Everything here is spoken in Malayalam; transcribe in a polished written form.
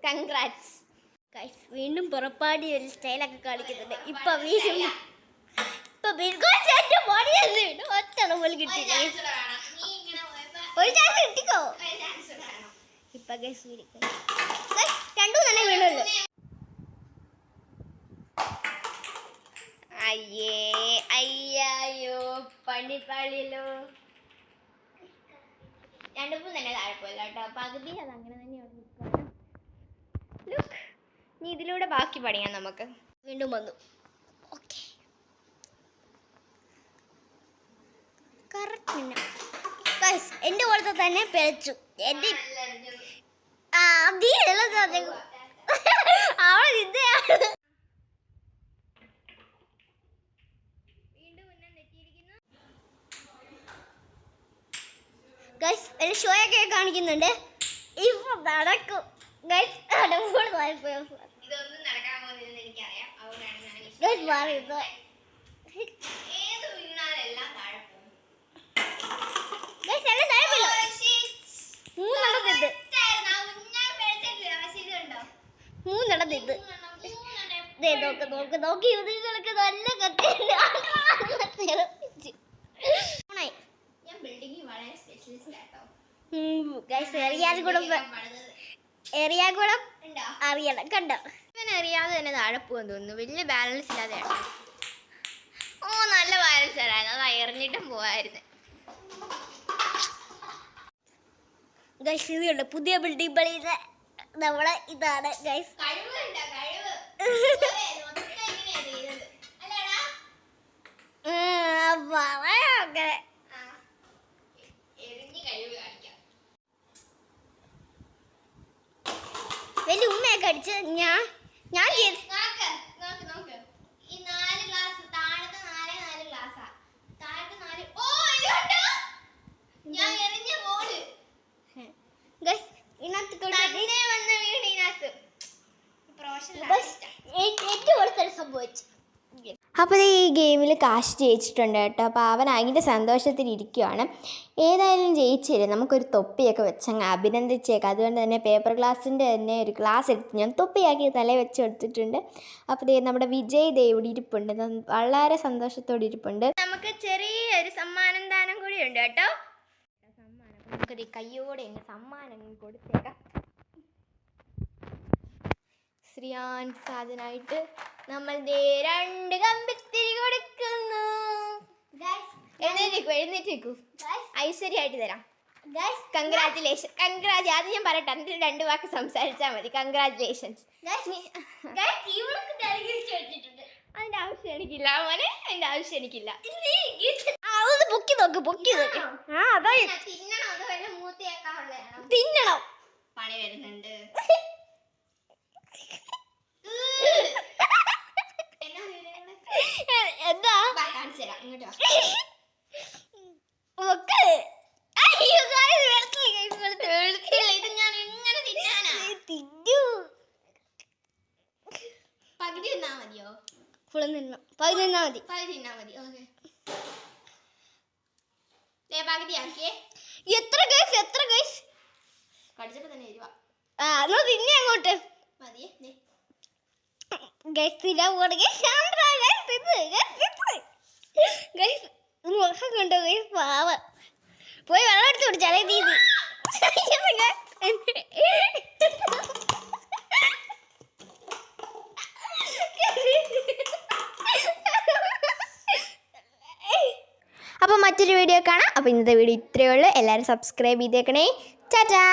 Congrats guys. വീണ്ടും പുറപ്പാടി ഒരു സ്റ്റൈലൊക്കെ കളിക്കുന്നുണ്ട്. ഇപ്പൊ വീണ്ടും ഒറ്റ പോലും കിട്ടിയില്ല. ഒരു ചാൻസ് കിട്ടിക്കോ. ഇപ്പൊ രണ്ടും തന്നെ വീണുള്ളൂ. അയ്യോ പണിപ്പാളിയല്ലോ. രണ്ടും തന്നെ താഴെ പോയല്ലോ കേട്ടോ. പകുതി അത് അങ്ങനെ തന്നെയാണ്. ഇനി ഇതിലൂടെ ബാക്കി പണിയാം നമുക്ക്. വീണ്ടും വന്നു. Okay correct. എന്റെ പോലത്തെ തന്നെ പിഴച്ചു. എന്റെ ഷോയൊക്കെ കാണിക്കുന്നുണ്ട്. ഇപ്പൊ നടക്കും. മൂന്നെണ്ണത്തിത് നോക്കി നിങ്ങൾക്ക് നല്ല എറിയാകുളം അറിയണം കണ്ടോ. ഇവൻ അറിയാതെ തന്നെ താഴെ പോകാൻ തോന്നുന്നു. വലിയ ബാലൻസ് ഇല്ലാതെ. ഓ നല്ല ബാലൻസ് ആയിരുന്നു. അത് എറിഞ്ഞിട്ടും പോവായിരുന്നു. ഗൈസ് ഇത് കണ്ടോ പുതിയ ബിൽഡിംഗ് പണിയുന്ന നമ്മളെ ഇതാണ് ഗൈസ്. വലിയ ഉമ്മയൊക്കെ അടിച്ച് ഞാൻ സംഭവിച്ചു. അപ്പോൾ ഈ ഗെയിമിൽ കാശ് ജയിച്ചിട്ടുണ്ട് കേട്ടോ. അപ്പോൾ അവൻ അതിൻ്റെ സന്തോഷത്തിലിരിക്കുകയാണ്. ഏതായാലും ജയിച്ചില്ലേ, നമുക്കൊരു തൊപ്പിയൊക്കെ വെച്ചങ്ങ് അഭിനന്ദിച്ചേക്കാം. അതുകൊണ്ട് തന്നെ പേപ്പർ ഗ്ലാസിൻ്റെ തന്നെ ഒരു ഗ്ലാസ് എടുത്ത് ഞാൻ തൊപ്പിയാക്കി തലയിൽ വെച്ച് കൊടുത്തിട്ടുണ്ട്. അപ്പോൾ നമ്മുടെ വിജയ് ഇവിടെ ഇരിപ്പുണ്ട്. വളരെ സന്തോഷത്തോടെ ഇരിപ്പുണ്ട്. നമുക്ക് ചെറിയൊരു സമ്മാനം ദാനം കൂടി ഉണ്ട് കേട്ടോ. നമുക്കൊരു കയ്യോടെ സമ്മാനം കൊടുത്തേക്കാം. ശ്രീയാൻ സാധനായിട്ട് നമ്മൾ 2 കമ്പിത്തിരി കൊടുക്കുന്നു. എഴുന്നേറ്റേക്കൂ. ഐശ്വര്യമായിട്ട് തരാം. കൺഗ്രാറ്റുലേഷൻ. അത് ഞാൻ പറയട്ടെ, എന്നിട്ട് 2 വാക്ക് സംസാരിച്ചാൽ മതി. കൺഗ്രാറ്റുലേഷൻസ്. അതിന്റെ ആവശ്യം എനിക്കില്ല മോനെ, അതിന്റെ ആവശ്യം എനിക്കില്ല. തിന്നണം. പണി വരുന്നുണ്ട്. എന്താ ഇങ്ങോട്ടോ ഇത് ഞാൻ എങ്ങനെ തിന്നാനാ? പകുതി തിന്നാ മതിയോ? ഫുള്ളും തിന്നാം. പകുതി തിന്നാ മതി. ഓക്കെ പകുതി ആക്കിയേ. എത്ര ഗൈസ് കടിച്ചപ്പോ തന്നെ എരിവാ. തിന്നെ അങ്ങോട്ട് മതിയേ. മുഖം കൊണ്ടോ ഗൈസ് പാവ. പോയി വെള്ളം എടുത്ത് കുടിച്ചാലേ ദീദി. അപ്പോൾ മറ്റൊരു വീഡിയോ കാണാം. അപ്പോൾ ഇന്നത്തെ വീഡിയോ ഇത്രയേ ഉള്ളൂ. എല്ലാവരും സബ്സ്ക്രൈബ് ചെയ്തേക്കണേ. ടാറ്റാ.